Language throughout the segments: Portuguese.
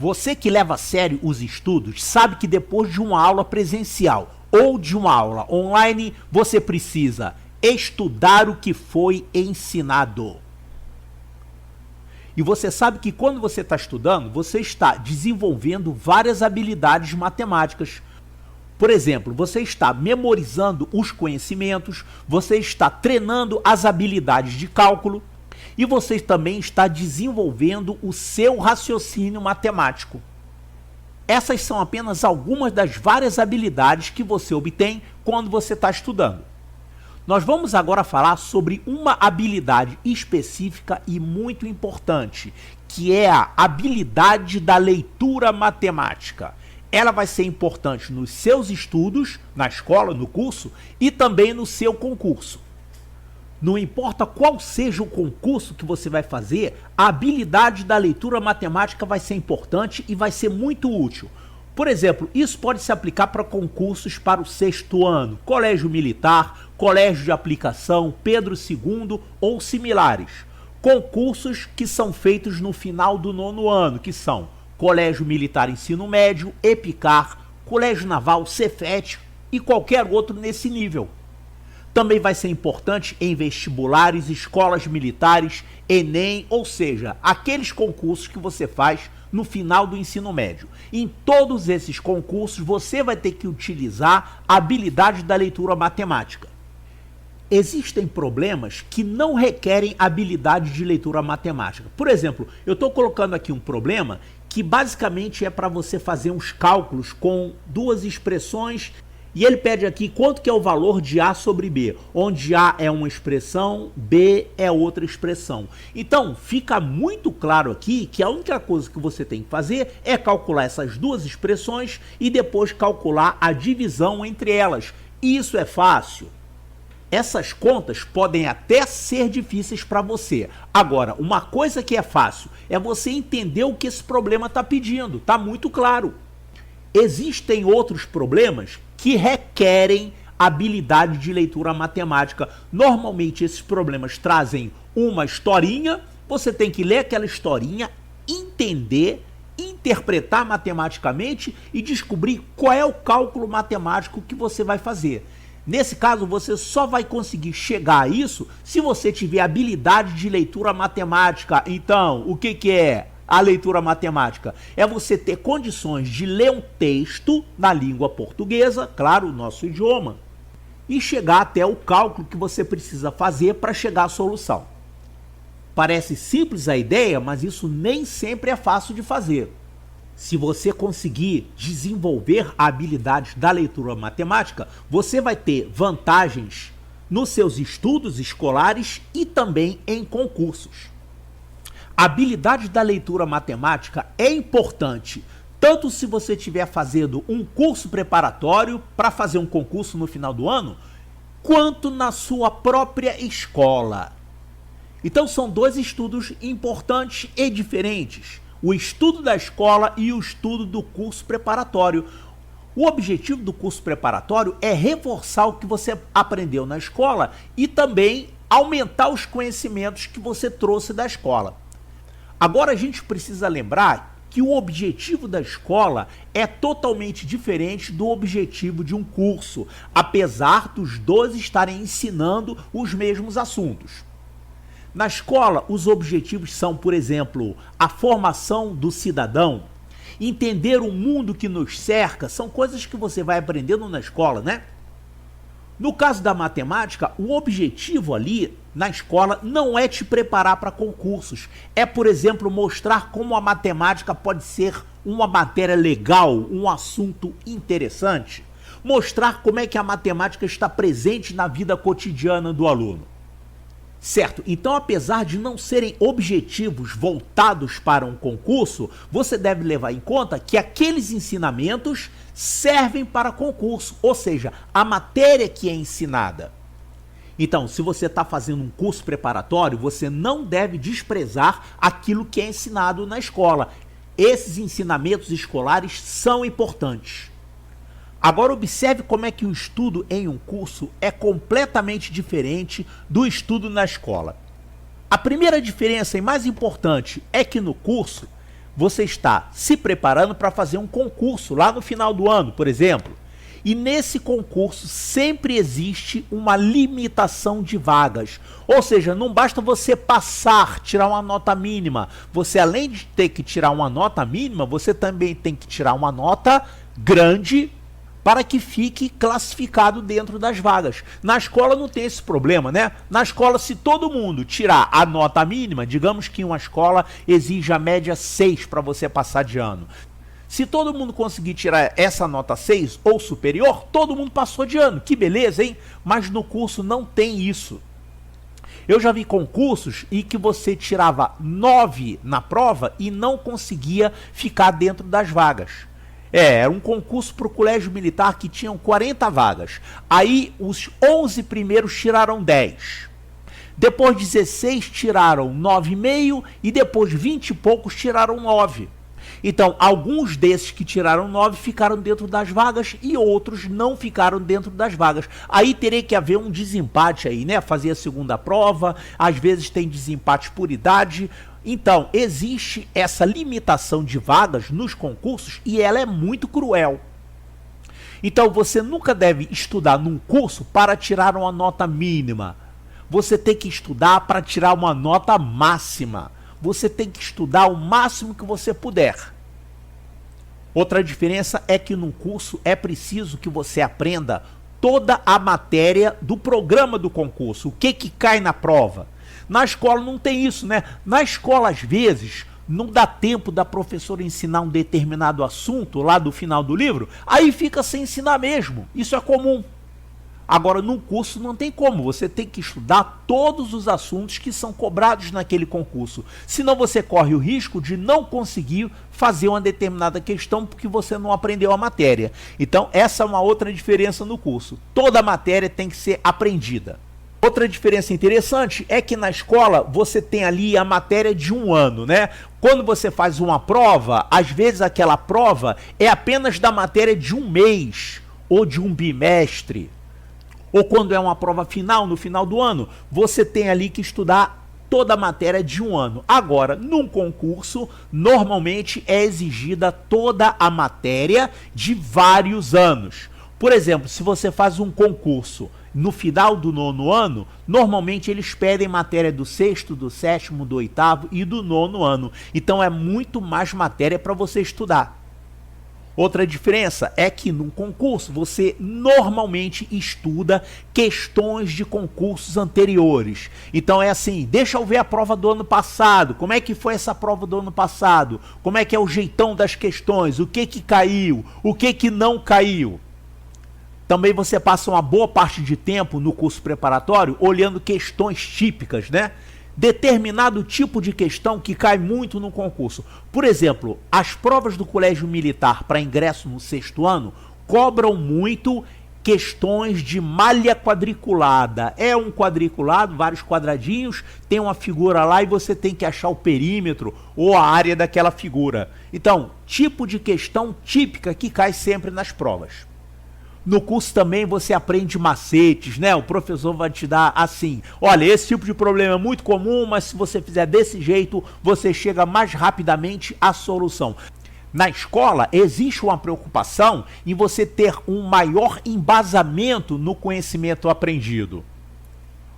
Você que leva a sério os estudos sabe que depois de uma aula presencial ou de uma aula online, você precisa estudar o que foi ensinado. E você sabe que quando você está estudando, você está desenvolvendo várias habilidades matemáticas. Por exemplo, você está memorizando os conhecimentos, você está treinando as habilidades de cálculo e você também está desenvolvendo o seu raciocínio matemático. Essas são apenas algumas das várias habilidades que você obtém quando você está estudando. Nós vamos agora falar sobre uma habilidade específica e muito importante, que é a habilidade da leitura matemática. Ela vai ser importante nos seus estudos, na escola, no curso, e também no seu concurso. Não importa qual seja o concurso que você vai fazer, a habilidade da leitura matemática vai ser importante e vai ser muito útil. Por exemplo, isso pode se aplicar para concursos para o 6º ano, colégio militar, colégio de aplicação, Pedro II ou similares. Concursos que são feitos no final do 9º ano, que são Colégio Militar Ensino Médio, EPICAR, Colégio Naval, Cefet e qualquer outro nesse nível. Também vai ser importante em vestibulares, escolas militares, Enem, ou seja, aqueles concursos que você faz no final do ensino médio. Em todos esses concursos, você vai ter que utilizar a habilidade da leitura matemática. Existem problemas que não requerem habilidade de leitura matemática. Por exemplo, eu estou colocando aqui um problema que basicamente é para você fazer uns cálculos com duas expressões. E ele pede aqui quanto que é o valor de A sobre B, onde A é uma expressão, B é outra expressão. Então, fica muito claro aqui que a única coisa que você tem que fazer é calcular essas duas expressões e depois calcular a divisão entre elas. Isso é fácil. Essas contas podem até ser difíceis para você. Agora, uma coisa que é fácil é você entender o que esse problema está pedindo. Está muito claro. Existem outros problemas que requerem habilidade de leitura matemática. Normalmente esses problemas trazem uma historinha, você tem que ler aquela historinha, entender, interpretar matematicamente e descobrir qual é o cálculo matemático que você vai fazer. Nesse caso, você só vai conseguir chegar a isso se você tiver habilidade de leitura matemática. Então, o que é a leitura matemática? É você ter condições de ler um texto na língua portuguesa, claro, o nosso idioma, e chegar até o cálculo que você precisa fazer para chegar à solução. Parece simples a ideia, mas isso nem sempre é fácil de fazer. Se você conseguir desenvolver a habilidade da leitura matemática, você vai ter vantagens nos seus estudos escolares e também em concursos. A habilidade da leitura matemática é importante, tanto se você estiver fazendo um curso preparatório para fazer um concurso no final do ano, quanto na sua própria escola. Então são dois estudos importantes e diferentes, o estudo da escola e o estudo do curso preparatório. O objetivo do curso preparatório é reforçar o que você aprendeu na escola e também aumentar os conhecimentos que você trouxe da escola. Agora a gente precisa lembrar que o objetivo da escola é totalmente diferente do objetivo de um curso, apesar dos dois estarem ensinando os mesmos assuntos. Na escola, os objetivos são, por exemplo, a formação do cidadão, entender o mundo que nos cerca, são coisas que você vai aprendendo na escola, né? No caso da matemática, o objetivo ali na escola não é te preparar para concursos. É, por exemplo, mostrar como a matemática pode ser uma matéria legal, um assunto interessante. Mostrar como é que a matemática está presente na vida cotidiana do aluno. Certo, então apesar de não serem objetivos voltados para um concurso, você deve levar em conta que aqueles ensinamentos servem para concurso, ou seja, a matéria que é ensinada. Então, se você está fazendo um curso preparatório, você não deve desprezar aquilo que é ensinado na escola. Esses ensinamentos escolares são importantes. Agora observe como é que o estudo em um curso é completamente diferente do estudo na escola. A primeira diferença e mais importante é que no curso você está se preparando para fazer um concurso lá no final do ano, por exemplo. E nesse concurso sempre existe uma limitação de vagas. Ou seja, não basta você passar, tirar uma nota mínima. Você, além de ter que tirar uma nota mínima, você também tem que tirar uma nota grande para que fique classificado dentro das vagas. Na escola não tem esse problema, né? Na escola, se todo mundo tirar a nota mínima, digamos que uma escola exige a média 6 para você passar de ano. Se todo mundo conseguir tirar essa nota 6 ou superior, todo mundo passou de ano. Que beleza, hein? Mas no curso não tem isso. Eu já vi concursos em que você tirava 9 na prova e não conseguia ficar dentro das vagas. Era um concurso para o colégio militar que tinham 40 vagas. Aí os 11 primeiros tiraram 10. Depois 16 tiraram 9,5 e depois 20 e poucos tiraram 9. Então, alguns desses que tiraram 9 ficaram dentro das vagas e outros não ficaram dentro das vagas. Aí teria que haver um desempate aí, né? Fazer a segunda prova, às vezes tem desempate por idade. Então, existe essa limitação de vagas nos concursos e ela é muito cruel. Então, você nunca deve estudar num curso para tirar uma nota mínima. Você tem que estudar para tirar uma nota máxima. Você tem que estudar o máximo que você puder. Outra diferença é que num curso é preciso que você aprenda toda a matéria do programa do concurso, o que cai na prova. Na escola não tem isso, né? Na escola, às vezes, não dá tempo da professora ensinar um determinado assunto lá do final do livro, aí fica sem ensinar mesmo. Isso é comum. Agora, num curso não tem como, você tem que estudar todos os assuntos que são cobrados naquele concurso. Senão você corre o risco de não conseguir fazer uma determinada questão porque você não aprendeu a matéria. Então, essa é uma outra diferença no curso. Toda a matéria tem que ser aprendida. Outra diferença interessante é que na escola você tem ali a matéria de um ano, né? Quando você faz uma prova, às vezes aquela prova é apenas da matéria de um mês ou de um bimestre. Ou quando é uma prova final, no final do ano, você tem ali que estudar toda a matéria de um ano. Agora, num concurso, normalmente é exigida toda a matéria de vários anos. Por exemplo, se você faz um concurso no final do 9º ano, normalmente eles pedem matéria do 6º, do 7º, do 8º e do 9º ano. Então é muito mais matéria para você estudar. Outra diferença é que num concurso você normalmente estuda questões de concursos anteriores. Então é assim, deixa eu ver a prova do ano passado, como é que foi essa prova do ano passado, como é que é o jeitão das questões, o que caiu, o que não caiu. Também você passa uma boa parte de tempo no curso preparatório olhando questões típicas, né? Determinado tipo de questão que cai muito no concurso. Por exemplo, as provas do colégio militar para ingresso no 6º ano cobram muito questões de malha quadriculada. É um quadriculado, vários quadradinhos, tem uma figura lá e você tem que achar o perímetro ou a área daquela figura. Então, tipo de questão típica que cai sempre nas provas. No curso também você aprende macetes, né? O professor vai te dar assim, olha, esse tipo de problema é muito comum, mas se você fizer desse jeito, você chega mais rapidamente à solução. Na escola, existe uma preocupação em você ter um maior embasamento no conhecimento aprendido.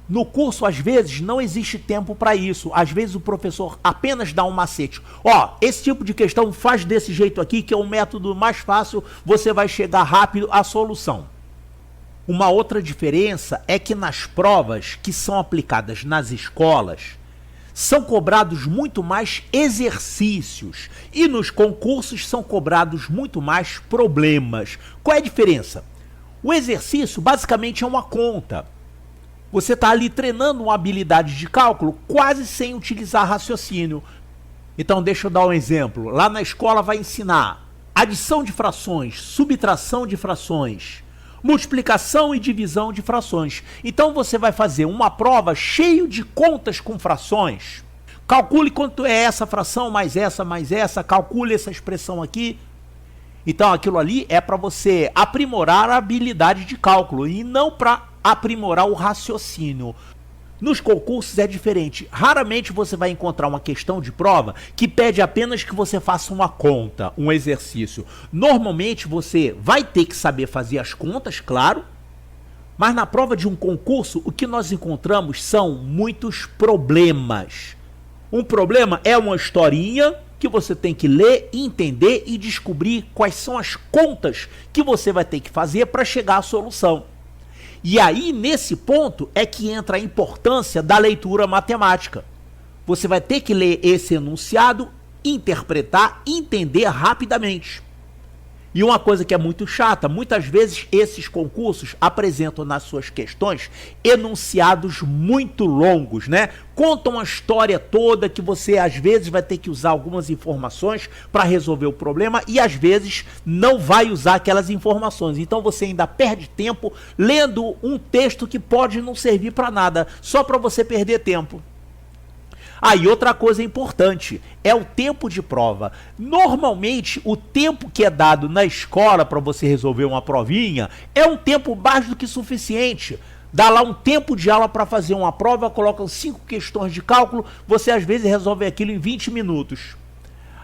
No curso, às vezes, não existe tempo para isso. Às vezes o professor apenas dá um macete. Ó, esse tipo de questão faz desse jeito aqui, que é o método mais fácil, você vai chegar rápido à solução. Uma outra diferença é que nas provas que são aplicadas nas escolas, são cobrados muito mais exercícios e nos concursos são cobrados muito mais problemas. Qual é a diferença? O exercício basicamente é uma conta. Você está ali treinando uma habilidade de cálculo quase sem utilizar raciocínio. Então deixa eu dar um exemplo. Lá na escola vai ensinar adição de frações, subtração de frações, multiplicação e divisão de frações. Então você vai fazer uma prova cheia de contas com frações. Calcule quanto é essa fração, mais essa, calcule essa expressão aqui. Então aquilo ali é para você aprimorar a habilidade de cálculo e não para aprimorar o raciocínio. Nos concursos é diferente. Raramente você vai encontrar uma questão de prova que pede apenas que você faça uma conta, um exercício. Normalmente você vai ter que saber fazer as contas, claro, mas na prova de um concurso o que nós encontramos são muitos problemas. Um problema é uma historinha que você tem que ler, entender e descobrir quais são as contas que você vai ter que fazer para chegar à solução. E aí, nesse ponto, é que entra a importância da leitura matemática. Você vai ter que ler esse enunciado, interpretar, entender rapidamente. E uma coisa que é muito chata, muitas vezes esses concursos apresentam nas suas questões enunciados muito longos, né? Contam a história toda que você às vezes vai ter que usar algumas informações para resolver o problema e às vezes não vai usar aquelas informações. Então você ainda perde tempo lendo um texto que pode não servir para nada, só para você perder tempo. E outra coisa importante é o tempo de prova. Normalmente, o tempo que é dado na escola para você resolver uma provinha é um tempo mais do que suficiente. Dá lá um tempo de aula para fazer uma prova, colocam 5 questões de cálculo, você às vezes resolve aquilo em 20 minutos.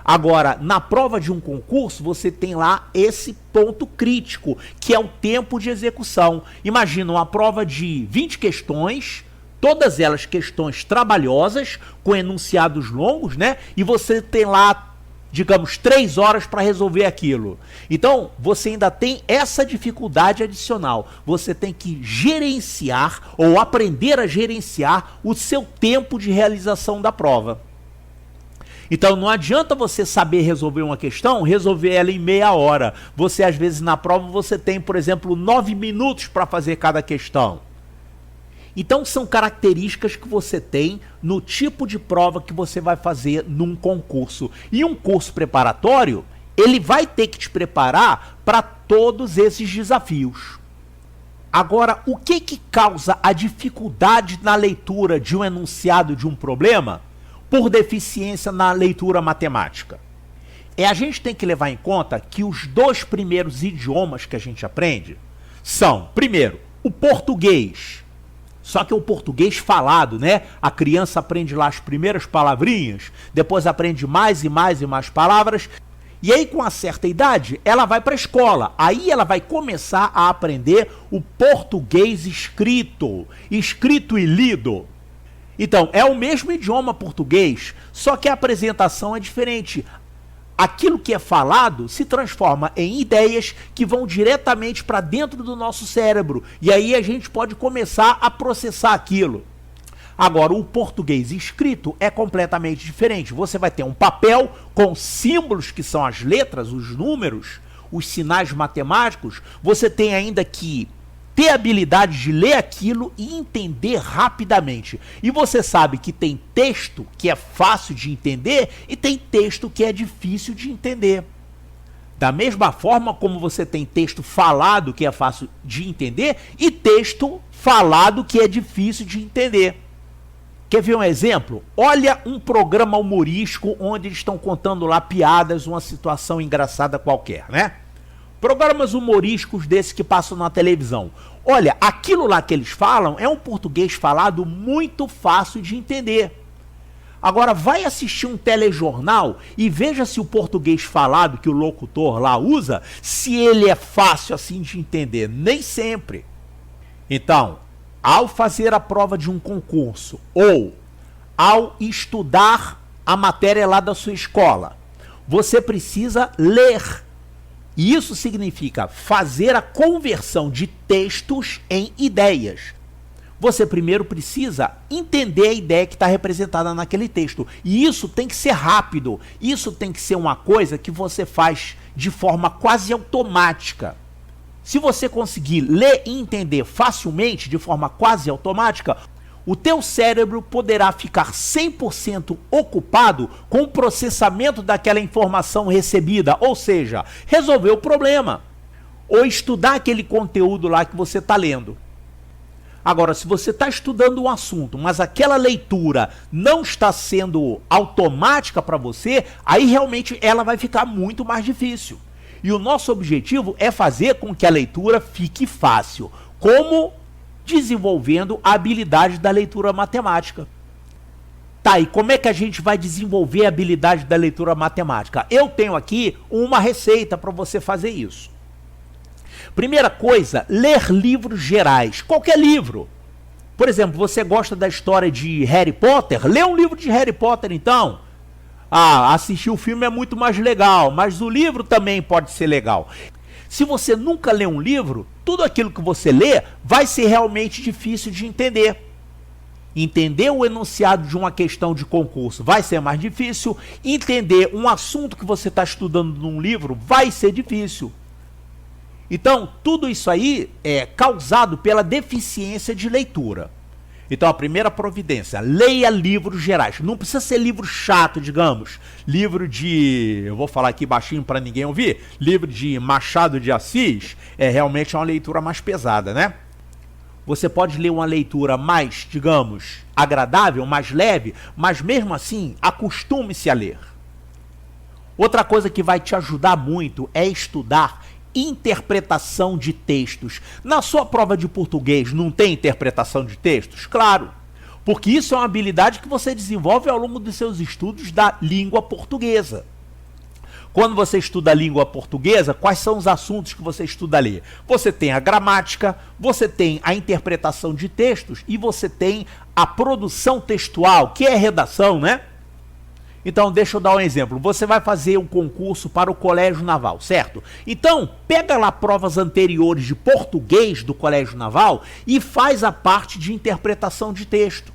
Agora, na prova de um concurso, você tem lá esse ponto crítico, que é o tempo de execução. Imagina uma prova de 20 questões... Todas elas questões trabalhosas, com enunciados longos, né? E você tem lá, digamos, 3 horas para resolver aquilo. Então, você ainda tem essa dificuldade adicional. Você tem que gerenciar ou aprender a gerenciar o seu tempo de realização da prova. Então, não adianta você saber resolver uma questão, resolver ela em meia hora. Você, às vezes, na prova, você tem, por exemplo, 9 minutos para fazer cada questão. Então são características que você tem no tipo de prova que você vai fazer num concurso. E um curso preparatório, ele vai ter que te preparar para todos esses desafios. Agora, o que causa a dificuldade na leitura de um enunciado de um problema por deficiência na leitura matemática? A gente tem que levar em conta que os 2 primeiros idiomas que a gente aprende são, primeiro, o português. Só que é o português falado, né? A criança aprende lá as primeiras palavrinhas, depois aprende mais e mais e mais palavras, e aí com uma certa idade ela vai para a escola. Aí ela vai começar a aprender o português escrito e lido. Então, é o mesmo idioma português, só que a apresentação é diferente. Aquilo que é falado se transforma em ideias que vão diretamente para dentro do nosso cérebro. E aí a gente pode começar a processar aquilo. Agora, o português escrito é completamente diferente. Você vai ter um papel com símbolos que são as letras, os números, os sinais matemáticos. Você tem ainda que ter a habilidade de ler aquilo e entender rapidamente. E você sabe que tem texto que é fácil de entender e tem texto que é difícil de entender. Da mesma forma como você tem texto falado que é fácil de entender e texto falado que é difícil de entender. Quer ver um exemplo? Olha um programa humorístico onde eles estão contando lá piadas, uma situação engraçada qualquer, né? Programas humorísticos desses que passam na televisão. Olha, aquilo lá que eles falam é um português falado muito fácil de entender. Agora, vai assistir um telejornal e veja se o português falado que o locutor lá usa, se ele é fácil assim de entender. Nem sempre. Então, ao fazer a prova de um concurso ou ao estudar a matéria lá da sua escola, você precisa ler. E isso significa fazer a conversão de textos em ideias. Você primeiro precisa entender a ideia que está representada naquele texto. E isso tem que ser rápido. Isso tem que ser uma coisa que você faz de forma quase automática. Se você conseguir ler e entender facilmente, de forma quase automática, o teu cérebro poderá ficar 100% ocupado com o processamento daquela informação recebida, ou seja, resolver o problema, ou estudar aquele conteúdo lá que você está lendo. Agora, se você está estudando um assunto, mas aquela leitura não está sendo automática para você, aí realmente ela vai ficar muito mais difícil. E o nosso objetivo é fazer com que a leitura fique fácil. Como? desenvolvendo a habilidade da leitura matemática. Tá, e como é que a gente vai desenvolver a habilidade da leitura matemática? Eu tenho aqui uma receita para você fazer isso. Primeira coisa, ler livros gerais. Qualquer livro. Por exemplo, você gosta da história de Harry Potter? Lê um livro de Harry Potter, então. Ah, assistir o filme é muito mais legal, mas o livro também pode ser legal. Se você nunca lê um livro, tudo aquilo que você lê vai ser realmente difícil de entender. Entender o enunciado de uma questão de concurso vai ser mais difícil. Entender um assunto que você está estudando num livro vai ser difícil. Então, tudo isso aí é causado pela deficiência de leitura. Então, a primeira providência, leia livros gerais. Não precisa ser livro chato, digamos. Livro de, eu vou falar aqui baixinho para ninguém ouvir, livro de Machado de Assis é realmente uma leitura mais pesada, né? Você pode ler uma leitura mais, digamos, agradável, mais leve, mas mesmo assim, acostume-se a ler. Outra coisa que vai te ajudar muito é estudar interpretação de textos. Na sua prova de português não tem interpretação de textos? Claro, porque isso é uma habilidade que você desenvolve ao longo dos seus estudos da língua portuguesa. Quando você estuda a língua portuguesa, quais são os assuntos que você estuda ali? Você tem a gramática, você tem a interpretação de textos e você tem a produção textual, que é redação, né? Então, deixa eu dar um exemplo. Você vai fazer um concurso para o Colégio Naval, certo? Então, pega lá provas anteriores de português do Colégio Naval e faz a parte de interpretação de texto.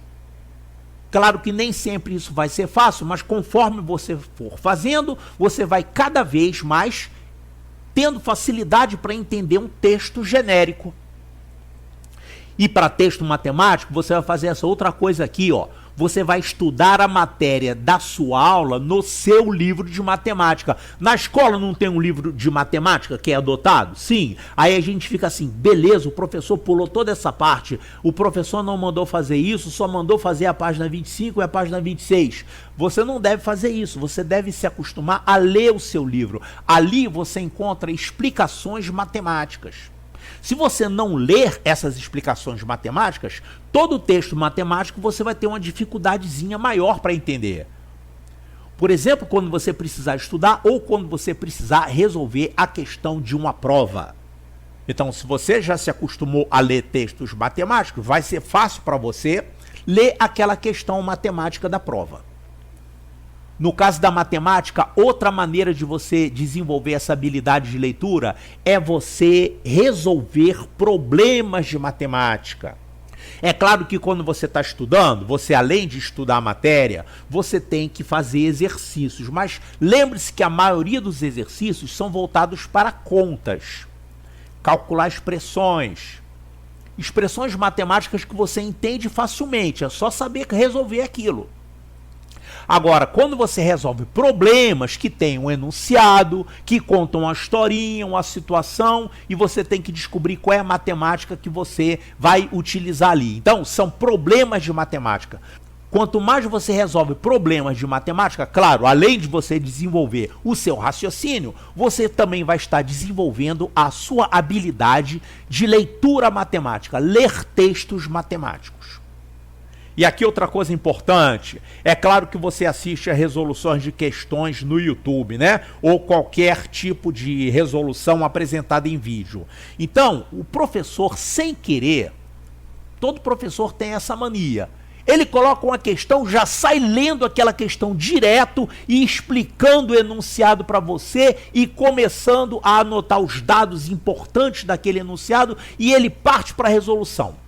Claro que nem sempre isso vai ser fácil, mas conforme você for fazendo, você vai cada vez mais tendo facilidade para entender um texto genérico. E para texto matemático, você vai fazer essa outra coisa aqui, ó. Você vai estudar a matéria da sua aula no seu livro de matemática. Na escola não tem um livro de matemática que é adotado? Sim. Aí a gente fica assim, beleza, o professor pulou toda essa parte, o professor não mandou fazer isso, só mandou fazer a página 25 e a página 26. Você não deve fazer isso, você deve se acostumar a ler o seu livro. Ali você encontra explicações matemáticas. Se você não ler essas explicações matemáticas, todo o texto matemático você vai ter uma dificuldadezinha maior para entender. Por exemplo, quando você precisar estudar ou quando você precisar resolver a questão de uma prova. Então, se você já se acostumou a ler textos matemáticos, vai ser fácil para você ler aquela questão matemática da prova. No caso da matemática, outra maneira de você desenvolver essa habilidade de leitura é você resolver problemas de matemática. É claro que quando você está estudando, você além de estudar a matéria, você tem que fazer exercícios. Mas lembre-se que a maioria dos exercícios são voltados para contas. Calcular expressões. Expressões matemáticas que você entende facilmente, é só saber resolver aquilo. Agora, quando você resolve problemas que tem um enunciado, que contam uma historinha, uma situação, e você tem que descobrir qual é a matemática que você vai utilizar ali. Então, são problemas de matemática. Quanto mais você resolve problemas de matemática, claro, além de você desenvolver o seu raciocínio, você também vai estar desenvolvendo a sua habilidade de leitura matemática, ler textos matemáticos. E aqui outra coisa importante, é claro que você assiste a resoluções de questões no YouTube, né? Ou qualquer tipo de resolução apresentada em vídeo. Então, o professor, sem querer, todo professor tem essa mania. Ele coloca uma questão, já sai lendo aquela questão direto e explicando o enunciado para você e começando a anotar os dados importantes daquele enunciado e ele parte para a resolução.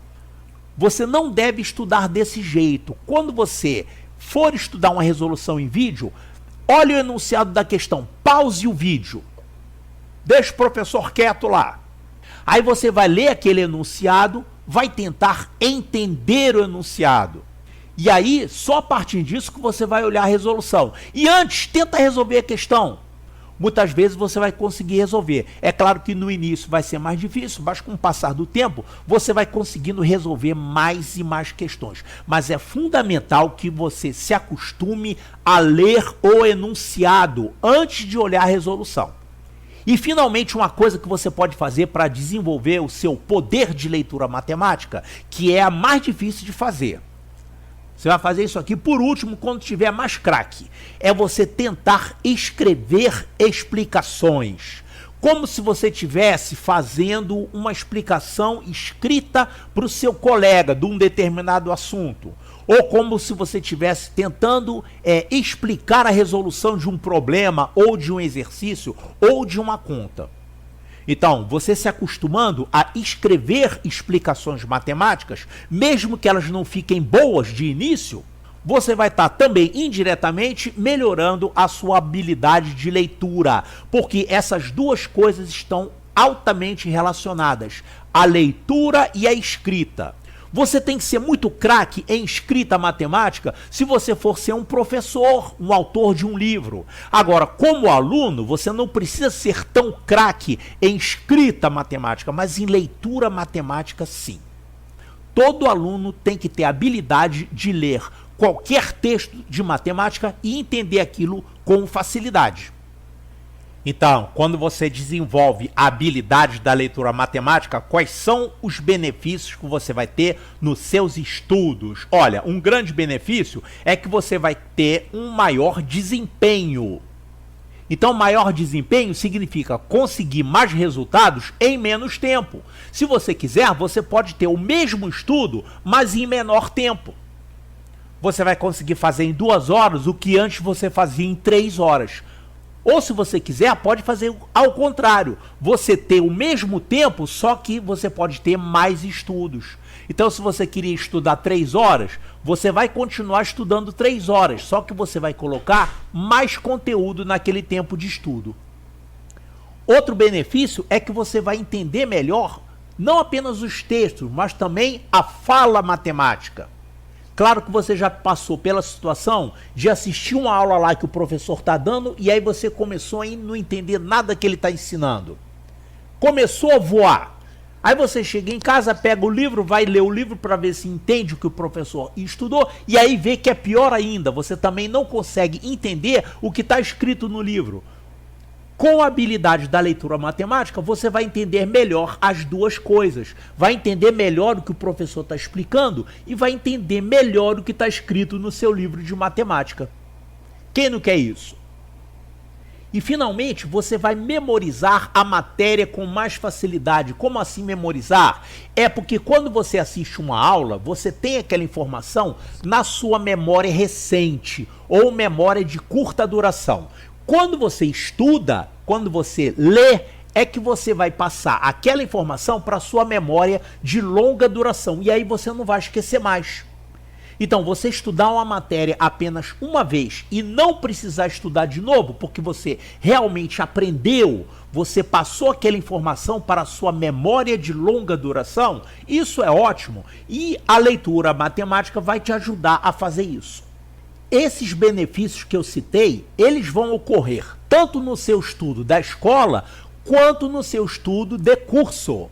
Você não deve estudar desse jeito. Quando você for estudar uma resolução em vídeo, olhe o enunciado da questão, pause o vídeo, deixe o professor quieto lá. Aí você vai ler aquele enunciado, vai tentar entender o enunciado. E aí, só a partir disso que você vai olhar a resolução. E antes, tenta resolver a questão. Muitas vezes você vai conseguir resolver. É claro que no início vai ser mais difícil, mas com o passar do tempo, você vai conseguindo resolver mais e mais questões. Mas é fundamental que você se acostume a ler o enunciado antes de olhar a resolução. E finalmente uma coisa que você pode fazer para desenvolver o seu poder de leitura matemática, que é a mais difícil de fazer. Você vai fazer isso aqui por último quando tiver mais craque. É você tentar escrever explicações. Como se você estivesse fazendo uma explicação escrita para o seu colega de um determinado assunto. Ou como se você estivesse tentando explicar a resolução de um problema, ou de um exercício, ou de uma conta. Então, você se acostumando a escrever explicações matemáticas, mesmo que elas não fiquem boas de início, você vai estar também indiretamente melhorando a sua habilidade de leitura, porque essas duas coisas estão altamente relacionadas, a leitura e a escrita. Você tem que ser muito craque em escrita matemática se você for ser um professor, um autor de um livro. Agora, como aluno, você não precisa ser tão craque em escrita matemática, mas em leitura matemática sim. Todo aluno tem que ter a habilidade de ler qualquer texto de matemática e entender aquilo com facilidade. Então, quando você desenvolve a habilidade da leitura matemática, quais são os benefícios que você vai ter nos seus estudos? Olha, um grande benefício é que você vai ter um maior desempenho. Então, maior desempenho significa conseguir mais resultados em menos tempo. Se você quiser, você pode ter o mesmo estudo, mas em menor tempo. Você vai conseguir fazer em 2 horas o que antes você fazia em 3 horas. Ou se você quiser, pode fazer ao contrário. Você ter o mesmo tempo, só que você pode ter mais estudos. Então, se você queria estudar 3 horas, você vai continuar estudando 3 horas, só que você vai colocar mais conteúdo naquele tempo de estudo. Outro benefício é que você vai entender melhor, não apenas os textos, mas também a fala matemática. Claro que você já passou pela situação de assistir uma aula lá que o professor está dando e aí você começou a não entender nada que ele está ensinando. Começou a voar. Aí você chega em casa, pega o livro, vai ler o livro para ver se entende o que o professor estudou e aí vê que é pior ainda, você também não consegue entender o que está escrito no livro. Com a habilidade da leitura matemática, você vai entender melhor as duas coisas. Vai entender melhor o que o professor está explicando e vai entender melhor o que está escrito no seu livro de matemática. Quem não quer isso? E, finalmente, você vai memorizar a matéria com mais facilidade. Como assim memorizar? É porque quando você assiste uma aula, você tem aquela informação na sua memória recente ou memória de curta duração. Quando você estuda, quando você lê, é que você vai passar aquela informação para a sua memória de longa duração. E aí você não vai esquecer mais. Então, você estudar uma matéria apenas uma vez e não precisar estudar de novo, porque você realmente aprendeu, você passou aquela informação para a sua memória de longa duração, isso é ótimo. E a leitura matemática vai te ajudar a fazer isso. Esses benefícios que eu citei, eles vão ocorrer tanto no seu estudo da escola, quanto no seu estudo de curso.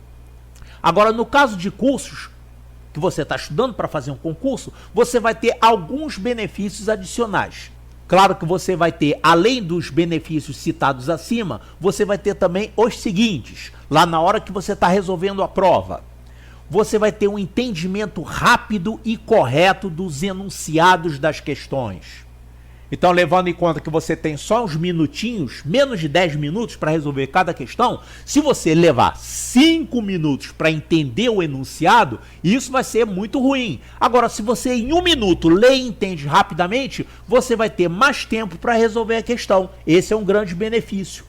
Agora, no caso de cursos, que você está estudando para fazer um concurso, você vai ter alguns benefícios adicionais. Claro que você vai ter, além dos benefícios citados acima, você vai ter também os seguintes, lá na hora que você está resolvendo a prova. Você vai ter um entendimento rápido e correto dos enunciados das questões. Então, levando em conta que você tem só uns minutinhos, menos de 10 minutos para resolver cada questão, se você levar 5 minutos para entender o enunciado, isso vai ser muito ruim. Agora, se você em 1 minuto lê e entende rapidamente, você vai ter mais tempo para resolver a questão. Esse é um grande benefício.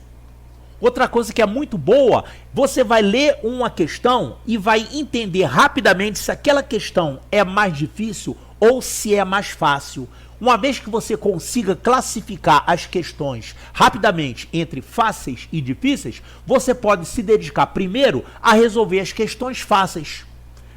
Outra coisa que é muito boa, você vai ler uma questão e vai entender rapidamente se aquela questão é mais difícil ou se é mais fácil. Uma vez que você consiga classificar as questões rapidamente entre fáceis e difíceis, você pode se dedicar primeiro a resolver as questões fáceis.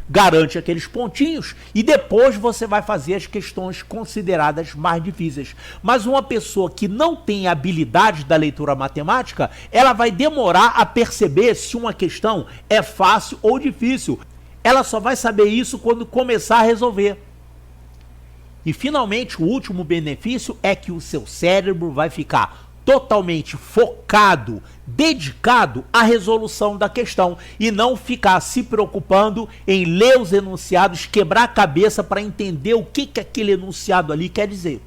Garante aqueles pontinhos e depois você vai fazer as questões consideradas mais difíceis. Mas uma pessoa que não tem habilidade da leitura matemática, ela vai demorar a perceber se uma questão é fácil ou difícil. Ela só vai saber isso quando começar a resolver. E finalmente o último benefício é que o seu cérebro vai ficar totalmente focado, dedicado à resolução da questão e não ficar se preocupando em ler os enunciados, quebrar a cabeça para entender o que aquele enunciado ali quer dizer.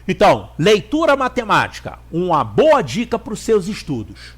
Então, leitura matemática, uma boa dica para os seus estudos.